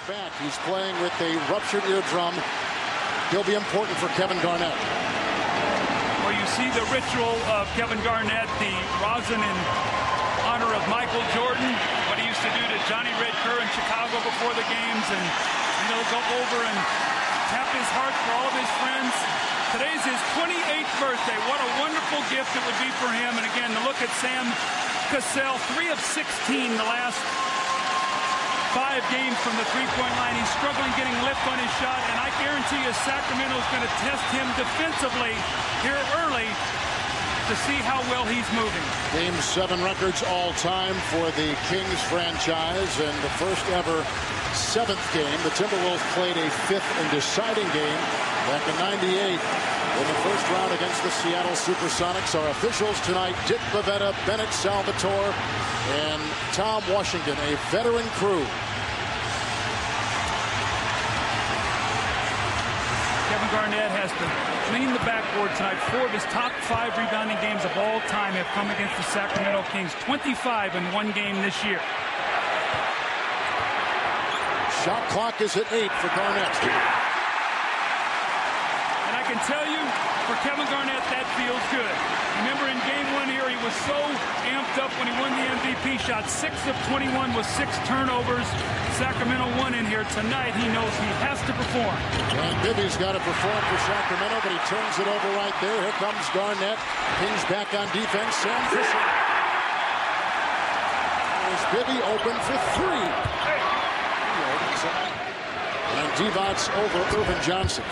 back. He's playing with a ruptured eardrum. He'll be important for Kevin Garnett. Well, you see the ritual of Kevin Garnett, the rosin in honor of Michael Jordan, what he used to do to Johnny Red Kerr in Chicago before the games, and go over and tap his heart for all of his friends. Today's his 28th birthday. What a wonderful gift it would be for him. And again, to look at Sam Cassell, 3 of 16 the last 5 games from the three-point line. He's struggling getting lift on his shot, and I guarantee you Sacramento's going to test him defensively here early to see how well he's moving. Game 7 records all time for the Kings franchise, and the first ever 7th game. The Timberwolves played a 5th and deciding game back in '98 in the first round against the Seattle Supersonics. Our officials tonight: Dick Bavetta, Bennett Salvatore, and Tom Washington, a veteran crew. Kevin Garnett has to clean the backboard tonight. 4 of his top 5 rebounding games of all time have come against the Sacramento Kings. 25 in one game this year. Shot clock is at 8 for Garnett. And I can tell you, for Kevin Garnett, that feels good. Remember in game 1 here, he was so amped up when he won the MVP shot. 6 of 21 with 6 turnovers. Sacramento won in here. Tonight, he knows he has to perform. And Bibby's got to perform for Sacramento, but he turns it over right there. Here comes Garnett. Kings back on defense. Sam Fisher. There's Bibby open for 3. And Devon's over Irvin Johnson.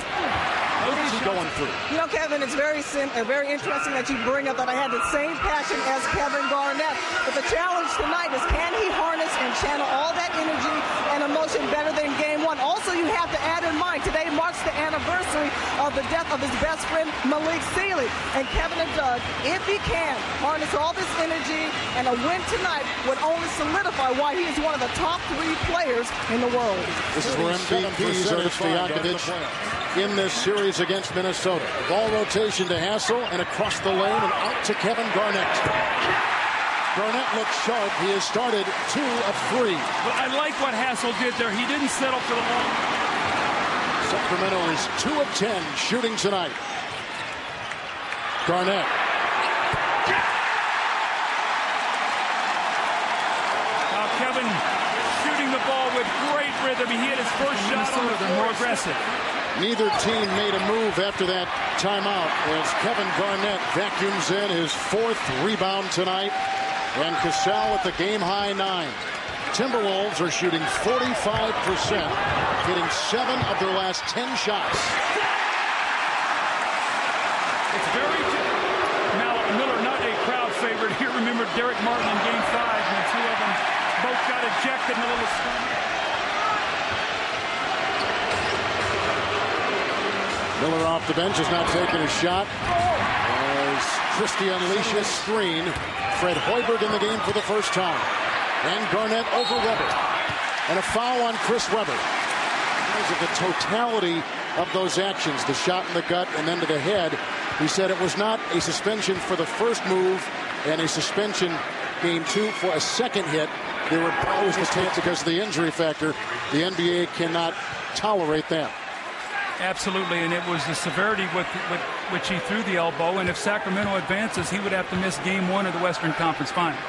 What is he going through? You know, Kevin, it's very interesting that you bring up that I had the same passion as Kevin Garnett. But the challenge tonight is, can he harness and channel all that energy and emotion better than game 1? Also, you have to add in mind, today marks the anniversary of the death of his best friend, Malik Sealy. And Kevin and Doug, if he can harness all this energy, and a win tonight would only solidify why he is one of the top 3 players in the world. This is where MVPs are Stojakovic in this series against Minnesota. Ball rotation to Hassel and across the lane and out to Kevin Garnett. Garnett looks sharp. He has started 2 of 3. Well, I like what Hassel did there. He didn't settle for the long. Sacramento is 2 of 10 shooting tonight. Garnett. Now Kevin shooting the ball with great rhythm. He hit his first shot on the more aggressive. Neither team made a move after that timeout as Kevin Garnett vacuums in his 4th rebound tonight. And Cassell at the game-high 9. Timberwolves are shooting 45%, hitting 7 of their last 10 shots. It's very Miller, not a crowd favorite here. Remember Derrick Martin in game 5 when 2 of them both got ejected in a little scrum. Miller off the bench is not taking a shot as Christie unleashes screen. Fred Hoiberg in the game for the first time. And Garnett over Webber. And a foul on Chris Webber. Because of the totality of those actions, the shot in the gut and then to the head, he said it was not a suspension for the first move and a suspension game 2 for a second hit. They were always mistakes because of the injury factor. The NBA cannot tolerate that. Absolutely, and it was the severity with which he threw the elbow, and if Sacramento advances, he would have to miss game 1 of the Western Conference Finals.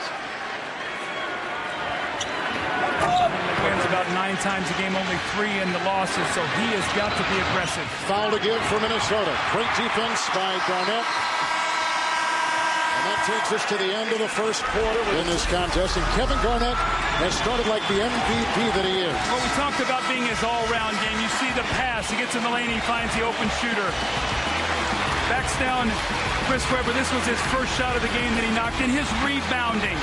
He wins about 9 times a game, only 3 in the losses, so he has got to be aggressive. Foul to give for Minnesota. Great defense by Garnett. And that takes us to the end of the first quarter in this contest, and Kevin Garnett has started like the MVP that he is. Well, we talked about being his all-round game. You see the pass. He gets in the lane. He finds the open shooter. Backs down Chris Webber. This was his first shot of the game that he knocked in. His rebounding.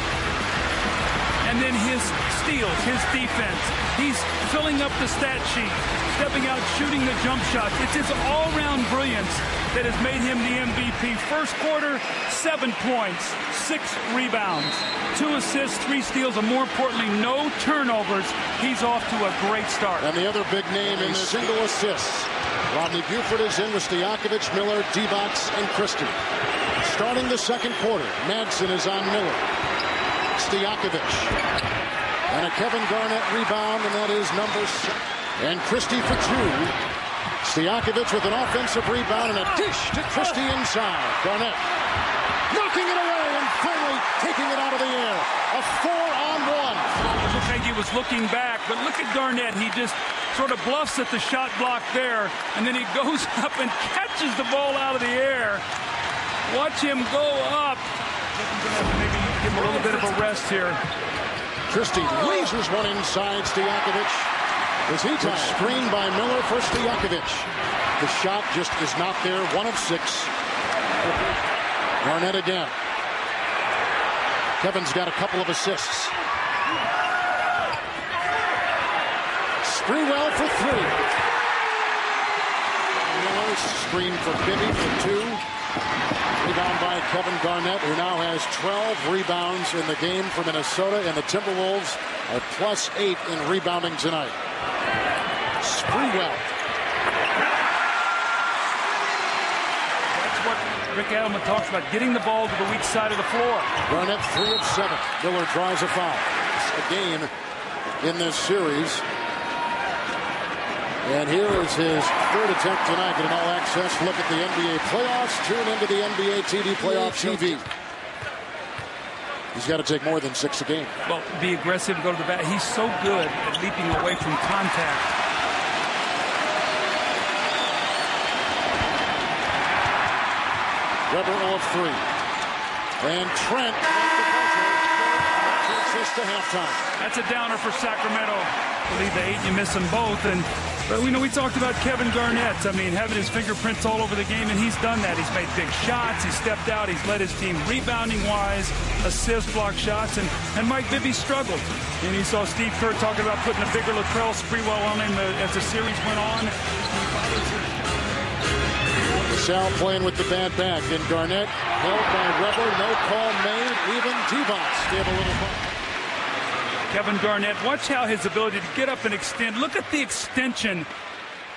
And then his steals, his defense. He's filling up the stat sheet, stepping out, shooting the jump shots. It's his all-round brilliance that has made him the MVP. First quarter, 7 points, 6 rebounds, 2 assists, 3 steals, and more importantly, no turnovers. He's off to a great start. And the other big name in single assists. Rodney Buford is in with Stojakovic, Miller, Divac, and Christie. Starting the second quarter, Madsen is on Miller. Stojakovic. And a Kevin Garnett rebound, and that is number 6. And Christie for two. Stojakovic with an offensive rebound and a dish to Christie inside. Garnett knocking it away and finally taking it out of the air. A 4-on-1. It looked like he was looking back, but look at Garnett. He just sort of bluffs at the shot block there, and then he goes up and catches the ball out of the air. Watch him go up. Maybe give him a little bit of a rest here. Christie lasers one inside Stojakovic. As he took screen by Miller for Stojakovic. The shot just is not there. 1 of 6. Garnett again. Kevin's got a couple of assists. Sprewell for 3. Miller screen for Bibby for 2. Rebound by Kevin Garnett, who now has 12 rebounds in the game for Minnesota, and the Timberwolves are +8 in rebounding tonight. Sprewell. That's what Rick Adelman talks about, getting the ball to the weak side of the floor. Garnett 3 of 7. Miller draws a foul. It's a game in this series. And here is his 3rd attempt tonight at an all-access look at the NBA playoffs. Tune into the NBA TV playoff TV. He's got to take more than 6 a game. Well, be aggressive, go to the bat. He's so good at leaping away from contact. Webber 0 of 3. And Trent takes this to halftime. That's a downer for Sacramento. To lead the 8, you miss them both. But we know we talked about Kevin Garnett. I mean, having his fingerprints all over the game, and he's done that. He's made big shots. He's stepped out. He's led his team rebounding-wise, assist, block shots, and Mike Bibby struggled. And you saw Steve Kerr talking about putting a bigger Latrell Sprewell on him as the series went on. Sal playing with the bad back, and Garnett held by Webber. No call made. Even Divac gave a little bump. Kevin Garnett, watch how his ability to get up and extend. Look at the extension.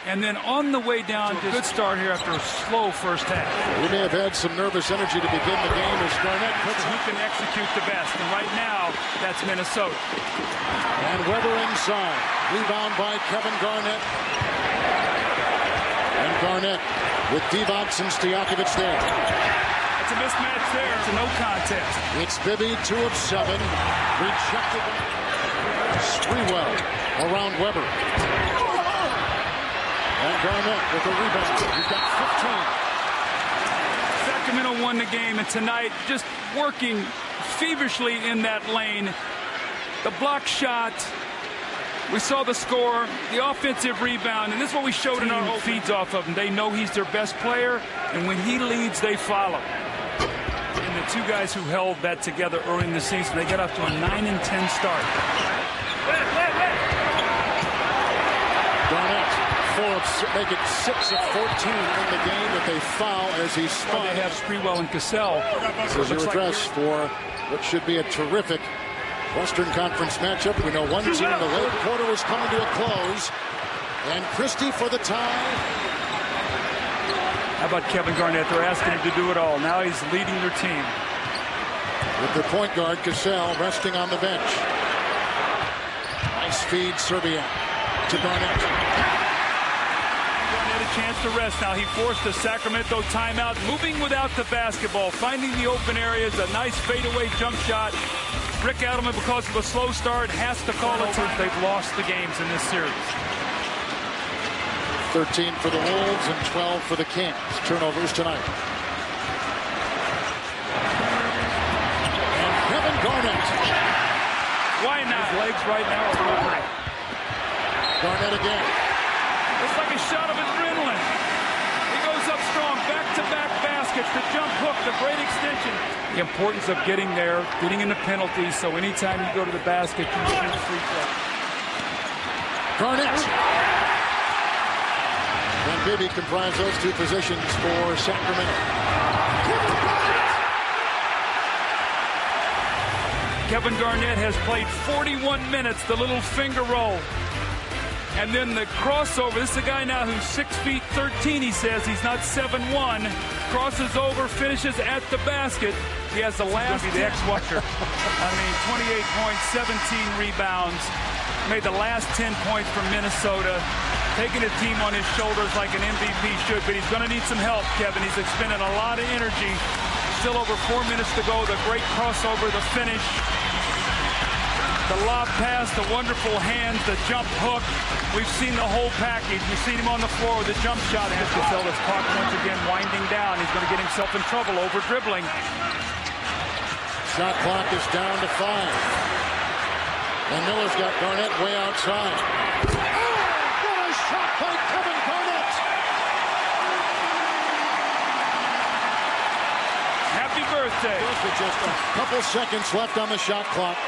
And then on the way down, good start here after a slow first half. He may have had some nervous energy to begin the game as Garnett puts who can execute the best. And right now, that's Minnesota. And Webber inside. Rebound by Kevin Garnett. And Garnett with Divac and Stojakovic there. It's a mismatch there. It's a no contest. It's Bibby, 2 of 7. Rejected by Sprewell around Webber. And Garnett with the rebound. He's got 15. Sacramento won the game, and tonight just working feverishly in that lane. The block shot. We saw the score, the offensive rebound, and this is what we showed in our feeds off of him. They know he's their best player, and when he leads, they follow. And the 2 guys who held that together early in the season, they got off to a 9-10 start. Garnett, 4 of 6, make it 6 of 14 in the game that they foul as he spun. They have Sprewell and Cassell. As you address for what should be a terrific Western Conference matchup. We know one team in the late quarter is coming to a close. And Christie for the tie. How about Kevin Garnett? They're asking him to do it all. Now he's leading their team. With the point guard, Cassell, resting on the bench. Nice feed, Serbia to Garnett. Garnett a chance to rest now. He forced the Sacramento timeout, moving without the basketball, finding the open areas, a nice fadeaway jump shot. Rick Adelman, because of a slow start, has to call it since they've lost the games in this series. 13 for the Wolves and 12 for the Kings. Turnovers tonight. And Kevin Garnett. Why not? His legs right now are moving. Garnett again. It's like a shot of adrenaline. He goes up strong, back-to-back baskets, the jump hook, the great extension. The importance of getting there, getting into penalties, so anytime you go to the basket, you can shoot a free throw. Garnett. And Bibby comprise those 2 positions for Sacramento. Kevin Garnett has played 41 minutes, the little finger roll. And then the crossover. This is a guy now who's 6'13", he says. He's not 7'1". Crosses over, finishes at the basket. He has the last. Be the X-Watcher. I mean, 28 points, 17 rebounds. Made the last 10 points from Minnesota. Taking the team on his shoulders like an MVP should, but he's going to need some help, Kevin. He's expended a lot of energy. Still over 4 minutes to go. The great crossover, the finish. The lob pass, the wonderful hands, the jump hook. We've seen the whole package. We've seen him on the floor with the jump shot. And Cassell, this clock once again winding down. He's going to get himself in trouble over dribbling. Shot clock is down to 5. And Miller's got Garnett way outside. What a shot by Kevin Garnett! Happy birthday. With just a couple seconds left on the shot clock.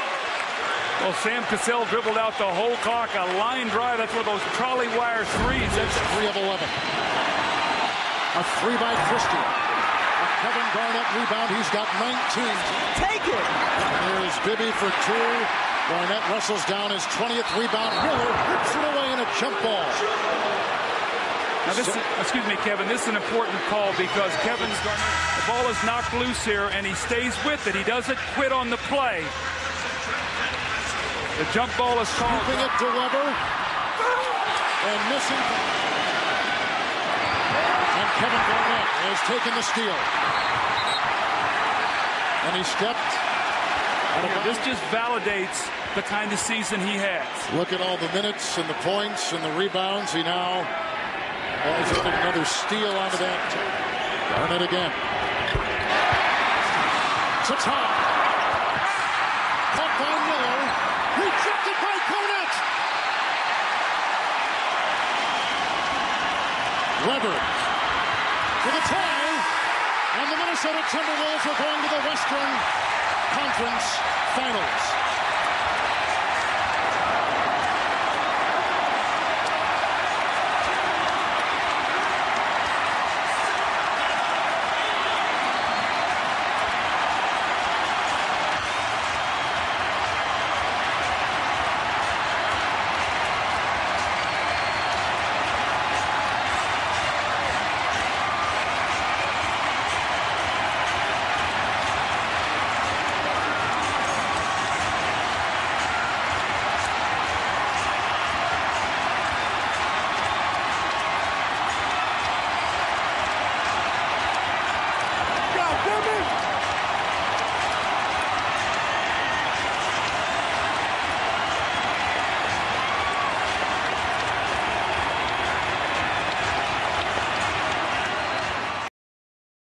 Well, Sam Cassell dribbled out the whole clock. A line drive. That's one of those trolley wire threes. That's 3 of 11. A 3 by Christie. A Kevin Garnett rebound. He's got 19. Take it. There's Bibby for 2. Garnett wrestles down his 20th rebound. Miller hits it away in a jump ball. Now this is, excuse me, Kevin, this is an important call because Kevin Garnett, the ball is knocked loose here and he stays with it. He doesn't quit on the play. The jump ball is called. Scooping it to Webber. And missing. And Kevin Garnett has taken the steal. And he stepped. This just validates the kind of season he has. Look at all the minutes and the points and the rebounds. He now has another steal onto that. Garnett again. It's a tie. Caught by Miller. Rejected by Garnett. Webber for the tie. And the Minnesota Timberwolves are going to the Western Conference Finals.